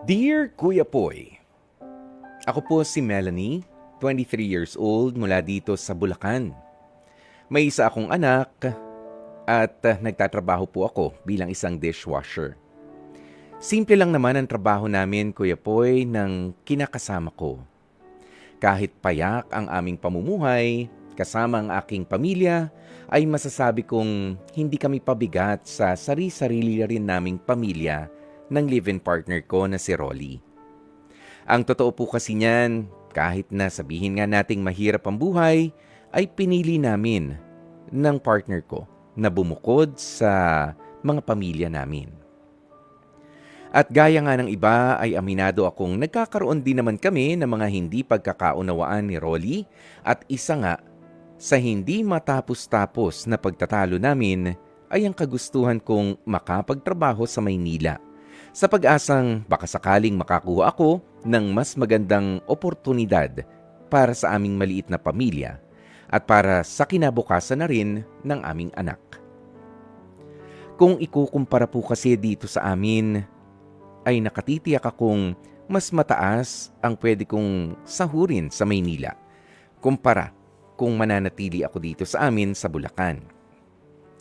Dear Kuya Poy, ako po si Melanie, 23 years old mula dito sa Bulacan. May isa akong anak at nagtatrabaho po ako bilang isang dishwasher. Simple lang naman ang trabaho namin, Kuya Poy, ng kinakasama ko. Kahit payak ang aming pamumuhay, kasama ang aking pamilya, ay masasabi kong hindi kami pabigat sa sarili-sarili rin naming pamilya ng live-in partner ko na si Rolly. Ang totoo po kasi niyan, kahit na sabihin nga nating mahirap ang buhay, ay pinili namin ng partner ko na bumukod sa mga pamilya namin. At gaya nga ng iba ay aminado akong nagkakaroon din naman kami ng mga hindi pagkakaunawaan ni Rolly at isa nga sa hindi matapos-tapos na pagtatalo namin ay ang kagustuhan kong makapagtrabaho sa Maynila sa pag-asang baka sakaling makakuha ako ng mas magandang oportunidad para sa aming maliit na pamilya at para sa kinabukasan na rin ng aming anak. Kung ikukumpara po kasi dito sa amin, ay nakatitiyak akong mas mataas ang pwede kong sahurin sa Maynila kumpara kung mananatili ako dito sa amin sa Bulacan.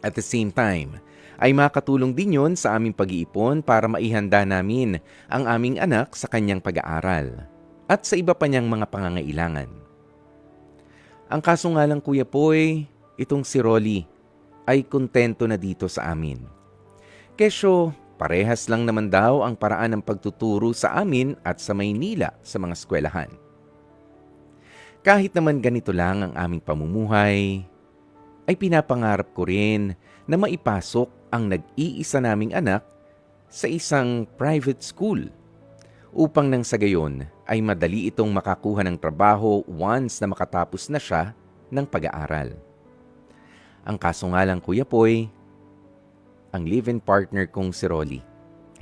At the same time, ay makatulong din yon sa aming pag-iipon para maihanda namin ang aming anak sa kanyang pag-aaral at sa iba pa niyang mga pangangailangan. Ang kaso nga lang Kuya Poy, itong si Rolly ay kontento na dito sa amin. Kesyo, parehas lang naman daw ang paraan ng pagtuturo sa amin at sa Maynila sa mga eskwelahan. Kahit naman ganito lang ang aming pamumuhay, ay pinapangarap ko rin na maipasok ang nag-iisa naming anak sa isang private school upang nang sa gayon ay madali itong makakuha ng trabaho once na makatapos na siya ng pag-aaral. Ang kaso nga lang Kuya Poy, ang live-in partner kong si Rolly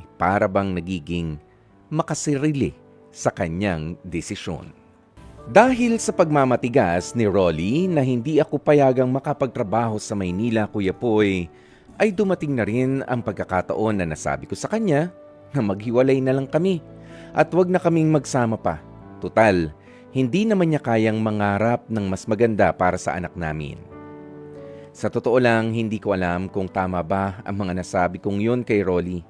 ay para bang nagiging makasarili sa kanyang desisyon. Dahil sa pagmamatigas ni Rolly na hindi ako payagang makapagtrabaho sa Maynila, Kuya Poy, ay dumating na rin ang pagkakataon na nasabi ko sa kanya na maghiwalay na lang kami at wag na kaming magsama pa. Tutal, hindi naman niya kayang mangarap ng mas maganda para sa anak namin. Sa totoo lang, hindi ko alam kung tama ba ang mga nasabi kong yun kay Rolly.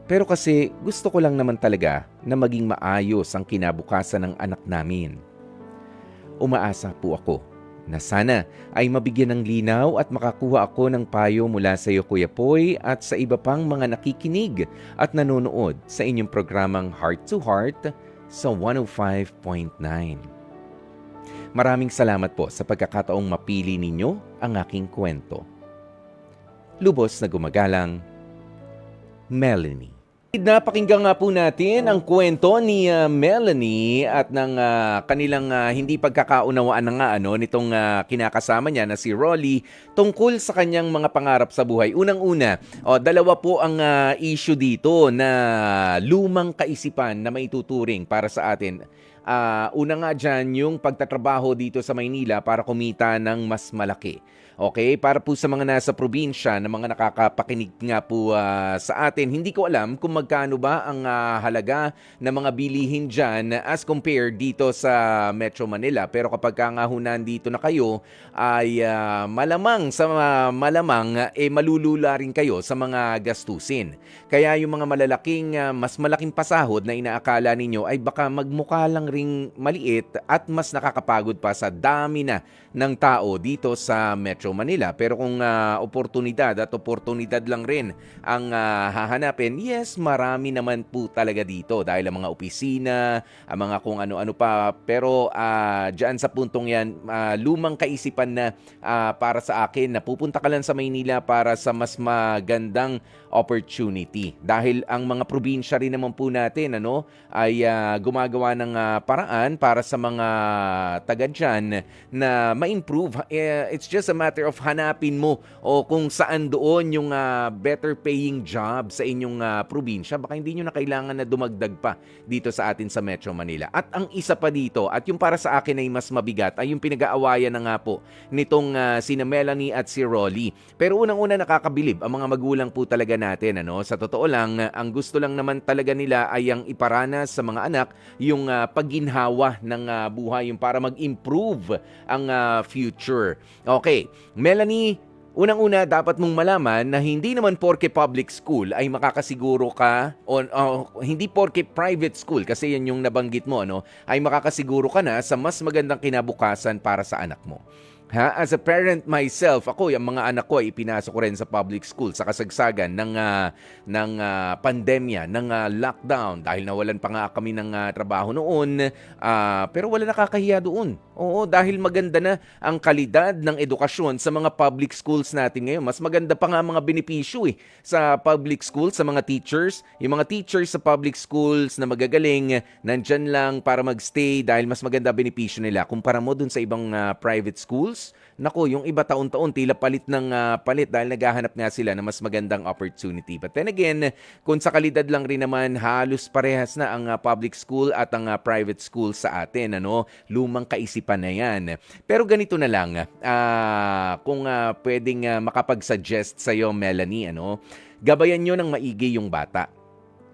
Pero kasi gusto ko lang naman talaga na maging maayos ang kinabukasan ng anak namin. Umaasa po ako na sana ay mabigyan ng linaw at makakuha ako ng payo mula sa iyo Kuya Poy at sa iba pang mga nakikinig at nanonood sa inyong programang Heart to Heart sa 105.9. Maraming salamat po sa pagkakataong mapili ninyo ang aking kwento. Lubos na gumagalang, Melanie. Napakinggan nga po natin ang kwento ni Melanie at ng kanilang hindi pagkakaunawaan na nga nitong kinakasama niya na si Rolly tungkol sa kanyang mga pangarap sa buhay. Unang-una, dalawa po ang issue dito na lumang kaisipan na maituturing para sa atin. Una nga dyan yung pagtatrabaho dito sa Maynila para kumita ng mas malaki. Okay, para po sa mga nasa probinsya na mga nakakapakinig nga po sa atin, hindi ko alam kung magkano ba ang halaga ng mga bilihin dyan as compared dito sa Metro Manila. Pero kapag nga nandito na kayo, ay malamang malulula rin kayo sa mga gastusin. Kaya yung mga mas malaking pasahod na inaakala ninyo ay baka magmukha lang ring maliit at mas nakakapagod pa sa dami na ng tao dito sa Metro Manila. Pero kung oportunidad lang rin ang hahanapin, yes, marami naman po talaga dito dahil ang mga opisina, ang mga kung ano-ano pa. Pero dyan sa puntong yan, lumang kaisipan na para sa akin na pupunta ka lang sa Maynila para sa mas magandang opportunity. Dahil ang mga probinsya rin naman po natin ay gumagawa ng paraan para sa mga taga dyan na ma-improve. It's just a matter matter of hanapin mo o kung saan doon yung better paying job sa inyong probinsya, baka hindi nyo na kailangan na dumagdag pa dito sa atin sa Metro Manila. At ang isa pa dito, at yung para sa akin ay mas mabigat, ay yung pinag-aawayan na nga po nitong sina Melanie at si Rolly. Pero unang-una nakakabilib ang mga magulang po talaga natin. Sa totoo lang, ang gusto lang naman talaga nila ay ang iparanas sa mga anak yung pagginhawa ng buhay, yung para mag-improve ang future. Okay, Melanie, unang-una dapat mong malaman na hindi naman porke public school ay makakasiguro ka o hindi porke private school, kasi yan yung nabanggit mo, ay makakasiguro ka na sa mas magandang kinabukasan para sa anak mo. As a parent myself, ako, yung mga anak ko ay ipinasok ko rin sa public school sa kasagsagan ng pandemya, ng lockdown, dahil nawalan pa nga kami ng trabaho noon, pero wala nakakahiya doon. Oo, dahil maganda na ang kalidad ng edukasyon sa mga public schools natin ngayon. Mas maganda pa nga mga benepisyo sa public schools, sa mga teachers. Yung mga teachers sa public schools na magagaling, nandyan lang para magstay dahil mas maganda benepisyo nila. Kumpara mo dun sa ibang private schools, nako, yung iba taon-taon tila palit ng palit dahil naghahanap nga sila ng mas magandang opportunity. But then again, kung sa kalidad lang rin naman, halos parehas na ang public school at ang private school sa atin. Lumang kaisipan na yan. Pero ganito na lang, kung pwedeng makapag-suggest sa'yo, Melanie, gabayan nyo ng maigi yung bata.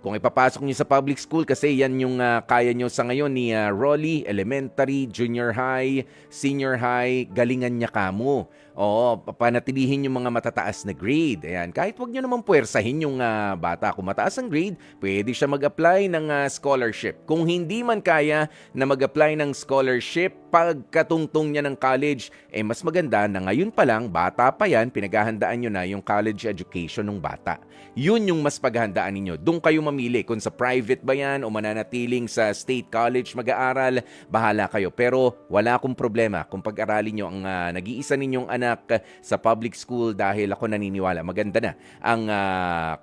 Kung ipapasok nyo sa public school, kasi yan yung kaya nyo sa ngayon ni Rolly, elementary, junior high, senior high, galingan niya kamo. Oo, panatilihin yung mga matataas na grade. Ayan, kahit wag nyo naman puwersahin yung bata. Kung mataas ang grade, pwede siya mag-apply ng scholarship. Kung hindi man kaya na mag-apply ng scholarship, pagkatungtong niya ng college, mas maganda na ngayon pa lang, bata pa yan, pinaghahandaan nyo na yung college education ng bata. Yun yung mas paghahandaan ninyo. Doon kayo mamili kung sa private ba yan o mananatiling sa state college mag-aaral, bahala kayo. Pero wala akong problema kung pag-aralin nyo ang nag-iisa ninyong anak sa public school, dahil ako naniniwala maganda na ang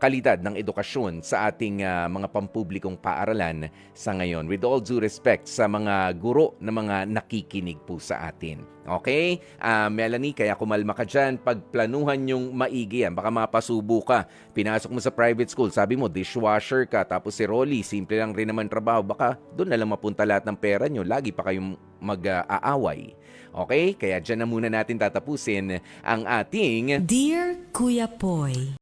kalidad ng edukasyon sa ating mga pampublikong paaralan sa ngayon. With all due respect sa mga guro na mga nakikinig po sa atin. Okay? Melanie, kaya kumalma ka dyan. Pagplanuhan yung maigi yan. Baka mapasubo ka. Pinasok mo sa private school. Sabi mo, dishwasher ka. Tapos si Rolly, simple lang rin naman trabaho. Baka doon na lang mapunta lahat ng pera nyo. Lagi pa kayong mag-aaway. Okay? Kaya dyan na muna natin tatapusin ang ating Dear Kuya Poy,